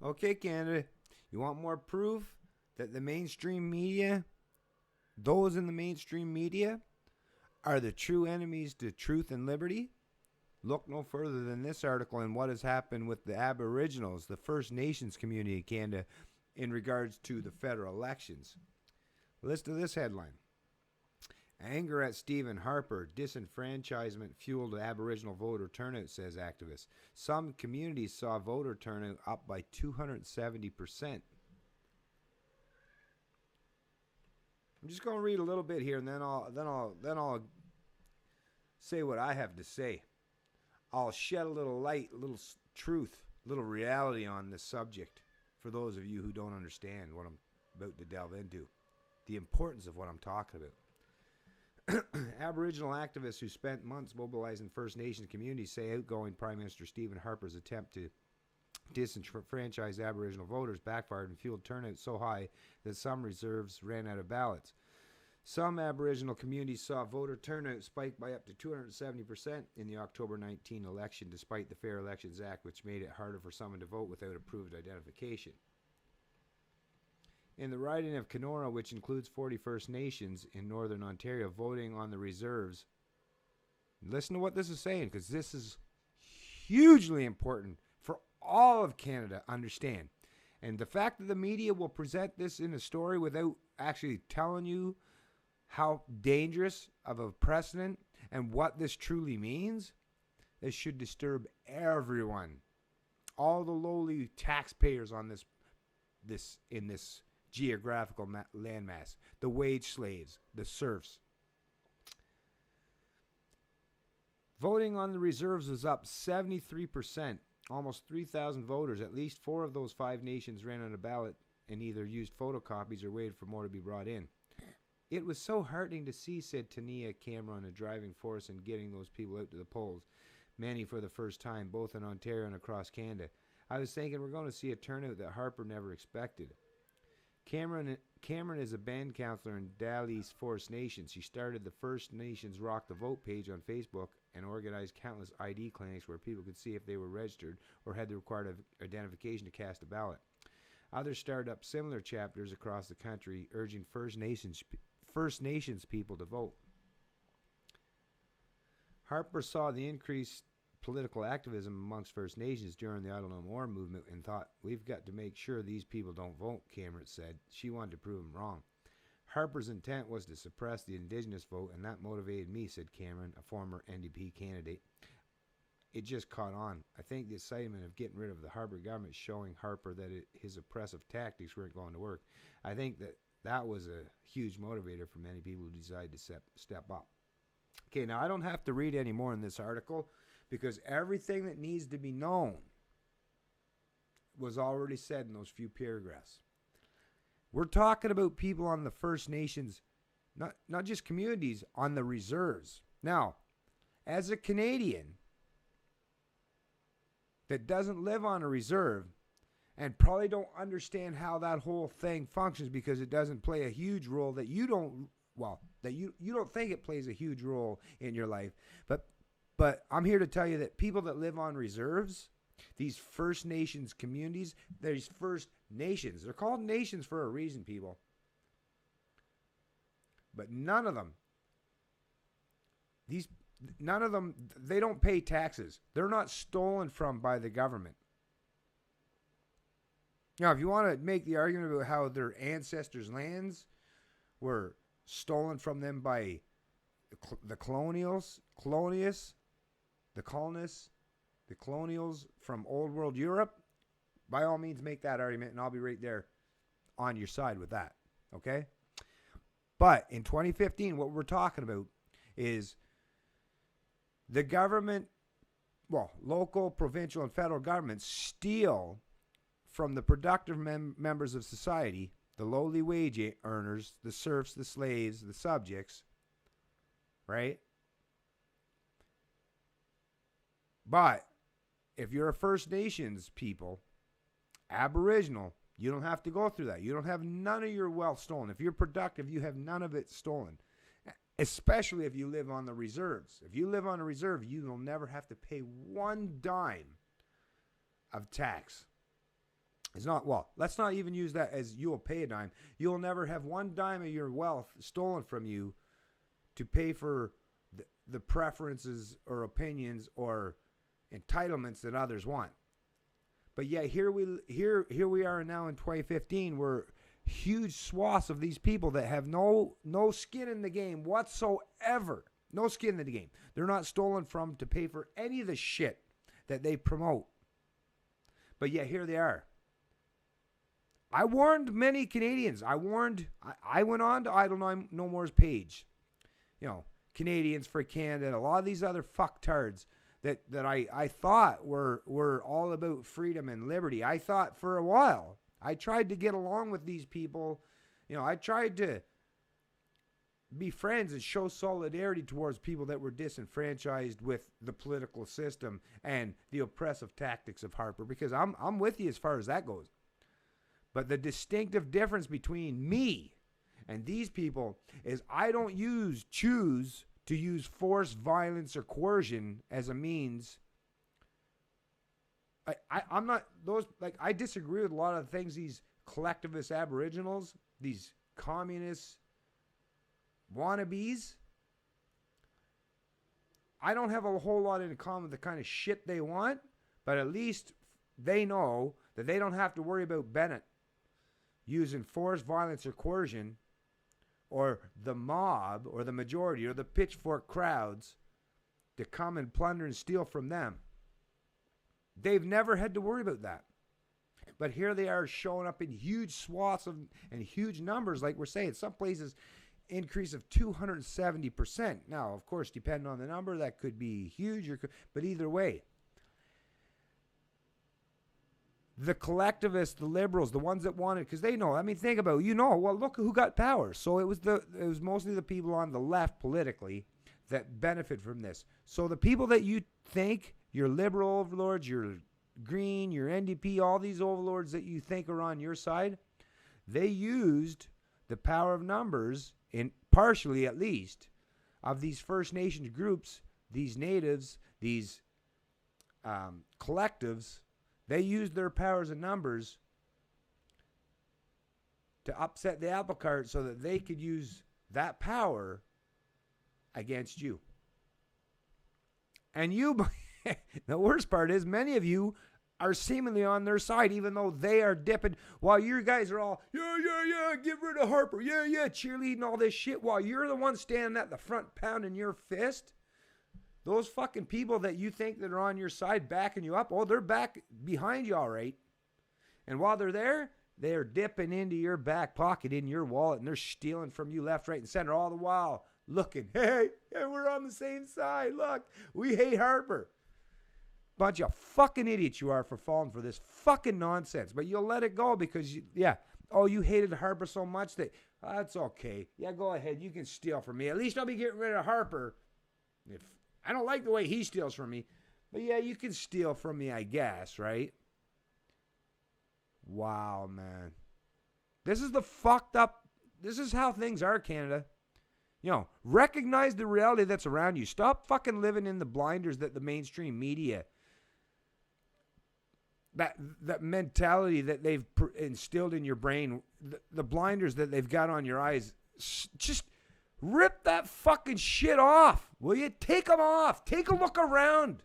Okay, Canada, you want more proof that the mainstream media, those in the mainstream media, are the true enemies to truth and liberty? Look no further than this article and what has happened with the Aboriginals, the First Nations community in Canada, in regards to the federal elections. Listen to this headline. Anger at Stephen Harper, disenfranchisement fueled Aboriginal voter turnout, says activists. Some communities saw voter turnout up by 270%. I'm just going to read a little bit here, and then I'll say what I have to say. I'll shed a little light, a little truth, a little reality on this subject for those of you who don't understand what I'm about to delve into, the importance of what I'm talking about. Aboriginal activists who spent months mobilizing First Nations communities say outgoing Prime Minister Stephen Harper's attempt to disenfranchise Aboriginal voters backfired and fueled turnout so high that some reserves ran out of ballots. Some Aboriginal communities saw voter turnout spike by up to 270% in the October 19 election, despite the Fair Elections Act, which made it harder for someone to vote without approved identification. In the riding of Kenora, which includes 40 First Nations in northern Ontario, voting on the reserves. Listen to what this is saying, because this is hugely important for all of Canada to understand. And the fact that the media will present this in a story without actually telling you how dangerous of a precedent and what this truly means, this should disturb everyone. All the lowly taxpayers on this geographical landmass, the wage slaves, the serfs. Voting on the reserves was up 73%, almost 3,000 voters. At least 4 of those 5 nations ran on a ballot and either used photocopies or waited for more to be brought in. It was so heartening to see, said Tania Cameron, a driving force in getting those people out to the polls, many for the first time, both in Ontario and across Canada. I was thinking we're going to see a turnout that Harper never expected. Cameron is a band counselor in Daly's First Nations. She started the First Nations Rock the Vote page on Facebook and organized countless ID clinics where people could see if they were registered or had the required identification to cast a ballot. Others started up similar chapters across the country, urging First Nations people to vote. Harper saw the increased political activism amongst First Nations during the Idle No More movement and thought, we've got to make sure these people don't vote, Cameron said. She wanted to prove them wrong. Harper's intent was to suppress the Indigenous vote, and that motivated me, said Cameron, a former NDP candidate. It just caught on. I think the excitement of getting rid of the Harper government showing Harper that his oppressive tactics weren't going to work. I think that was a huge motivator for many people who decided to step up. Okay, now I don't have to read any more in this article, because everything that needs to be known was already said in those few paragraphs. We're talking about people on the First Nations, not just communities, on the reserves. Now, as a Canadian that doesn't live on a reserve and probably don't understand how that whole thing functions because it doesn't play a huge role that you don't think it plays a huge role in your life, But I'm here to tell you that people that live on reserves, these First Nations communities, these First Nations, they're called nations for a reason, people. But none of them, they don't pay taxes. They're not stolen from by the government. Now, if you want to make the argument about how their ancestors' lands were stolen from them by the colonials from old world Europe, by all means make that argument, and I'll be right there on your side with that, okay? But in 2015, what we're talking about is the government, local, provincial, and federal governments steal from the productive members of society, the lowly wage earners, the serfs, the slaves, the subjects, right? But if you're a First Nations people, Aboriginal, you don't have to go through that. You don't have none of your wealth stolen. If you're productive, you have none of it stolen, especially if you live on the reserves. If you live on a reserve, you will never have to pay one dime of tax. It's not, well, let's not even use that as you'll pay a dime. You'll never have one dime of your wealth stolen from you to pay for the preferences or opinions or entitlements that others want. But yet here we are now in 2015, where huge swaths of these people that have no skin in the game whatsoever, no skin in the game, they're not stolen from to pay for any of the shit that they promote. But yet here they are. I warned many Canadians. I went on to Idle No More's page. You know, Canadians for Canada, a lot of these other fucktards that I thought were all about freedom and liberty. I thought for a while. I tried to get along with these people. You know, I tried to be friends and show solidarity towards people that were disenfranchised with the political system and the oppressive tactics of Harper, because I'm with you as far as that goes. But the distinctive difference between me and these people is I don't choose to use force, violence, or coercion as a means. I'm not those, like, I disagree with a lot of the things these collectivist aboriginals, these communist wannabes. I don't have a whole lot in common with the kind of shit they want, but at least they know that they don't have to worry about Bennett using force, violence, or coercion, or the mob, or the majority, or the pitchfork crowds to come and plunder and steal from them. They've never had to worry about that. But here they are showing up in huge swaths and huge numbers, like we're saying. Some places, increase of 270%. Now, of course, depending on the number, that could be huge, but either way. The collectivists, the liberals, the ones that wanted, because they know, I mean, think about it, well, look who got power. So it was mostly the people on the left politically that benefit from this. So the people that you think, your liberal overlords, your Green, your NDP, all these overlords that you think are on your side, they used the power of numbers, in partially at least, of these First Nations groups, these natives, these collectives. They used their powers and numbers to upset the apple cart so that they could use that power against you. And you, the worst part is, many of you are seemingly on their side, even though they are dipping, while you guys are all, yeah, get rid of Harper, yeah, cheerleading all this shit, while you're the one standing at the front pounding your fist. Those fucking people that you think that are on your side backing you up, they're back behind you all right. And while they're there, they're dipping into your back pocket, in your wallet, and they're stealing from you left, right, and center, all the while looking, hey, we're on the same side. Look, we hate Harper. Bunch of fucking idiots you are for falling for this fucking nonsense. But you'll let it go because, you hated Harper so much that, that's okay. Yeah, go ahead. You can steal from me. At least I'll be getting rid of Harper. If I don't like the way he steals from me. But yeah, you can steal from me, I guess, right? Wow, man. This is the fucked up, this is how things are, Canada. Recognize the reality that's around you. Stop fucking living in the blinders that the mainstream media, that mentality that they've instilled in your brain, the blinders that they've got on your eyes. Just rip that fucking shit off. Will you? Take them off. Take a look around.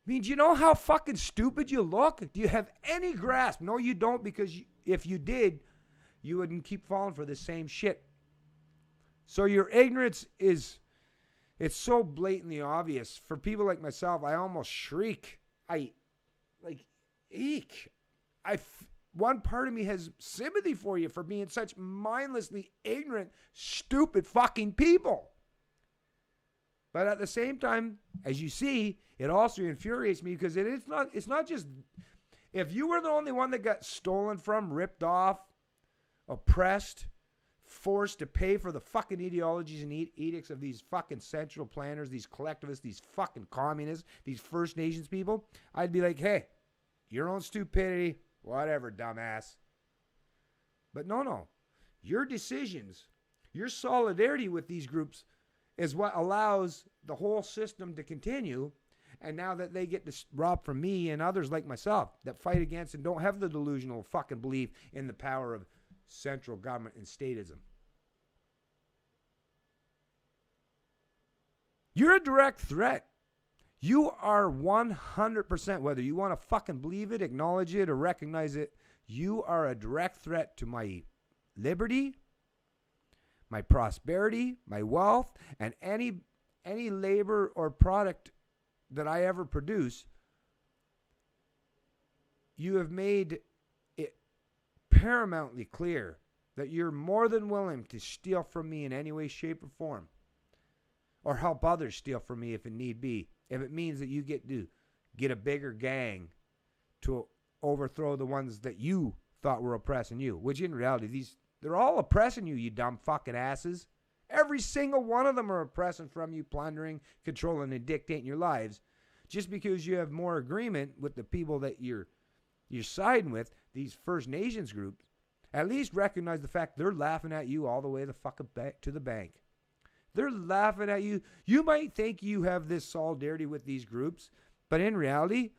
I mean, do you know how fucking stupid you look? Do you have any grasp? No, you don't, because if you did, you wouldn't keep falling for the same shit. So your ignorance it's so blatantly obvious. For people like myself, I almost shriek. One part of me has sympathy for you for being such mindlessly ignorant, stupid fucking people. But at the same time, as you see, it also infuriates me because it's not just, if you were the only one that got stolen from, ripped off, oppressed, forced to pay for the fucking ideologies and edicts of these fucking central planners, these collectivists, these fucking communists, these First Nations people, I'd be like, hey, your own stupidity, whatever, dumbass. But no. Your decisions, your solidarity with these groups is what allows the whole system to continue And now that they get to rob from me and others like myself that fight against and don't have the delusional fucking belief in the power of central government and statism. You're a direct threat. You are 100%, whether you want to fucking believe it, acknowledge it, or recognize it, you are a direct threat to my liberty, my prosperity, my wealth, and any labor or product that I ever produce. You have made it paramountly clear that you're more than willing to steal from me in any way, shape, or form, or help others steal from me if it need be. If it means that you get a bigger gang to overthrow the ones that you thought were oppressing you, which in reality, they're all oppressing you, you dumb fucking asses. Every single one of them are oppressing from you, plundering, controlling, and dictating your lives. Just because you have more agreement with the people that you're siding with, these First Nations groups, at least recognize the fact they're laughing at you all the way the fucking back to the bank. They're laughing at you. You might think you have this solidarity with these groups, but in reality,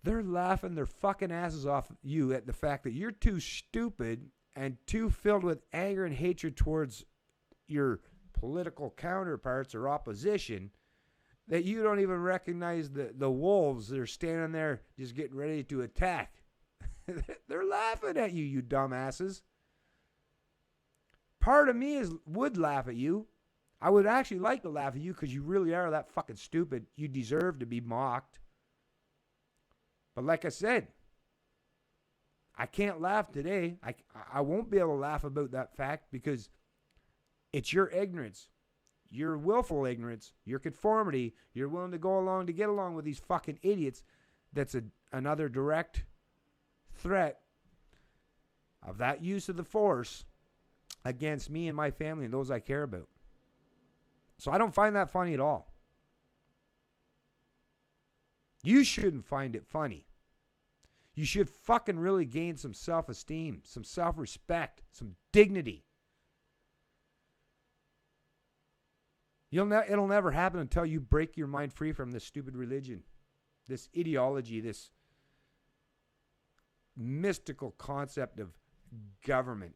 they're laughing their fucking asses off you at the fact that you're too stupid and too filled with anger and hatred towards your political counterparts or opposition that you don't even recognize the wolves that are standing there just getting ready to attack. They're laughing at you, you dumbasses. Part of me would laugh at you. I would actually like to laugh at you because you really are that fucking stupid. You deserve to be mocked. But like I said, I can't laugh today. I won't be able to laugh about that fact because it's your ignorance, your willful ignorance, your conformity. You're willing to go along to get along with these fucking idiots. That's another direct threat of that use of the force against me and my family and those I care about. So I don't find that funny at all. You shouldn't find it funny. You should fucking really gain some self-esteem, some self-respect, some dignity. It'll never happen until you break your mind free from this stupid religion, this ideology, this mystical concept of government.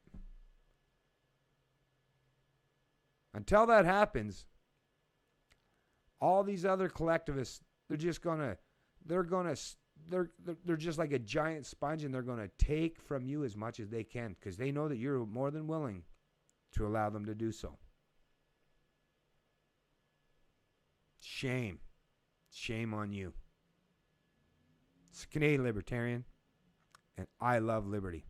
Until that happens, all these other collectivists, they're just like a giant sponge, and they're going to take from you as much as they can because they know that you're more than willing to allow them to do so. Shame. Shame on you. It's Canadian Libertarian, and I love liberty.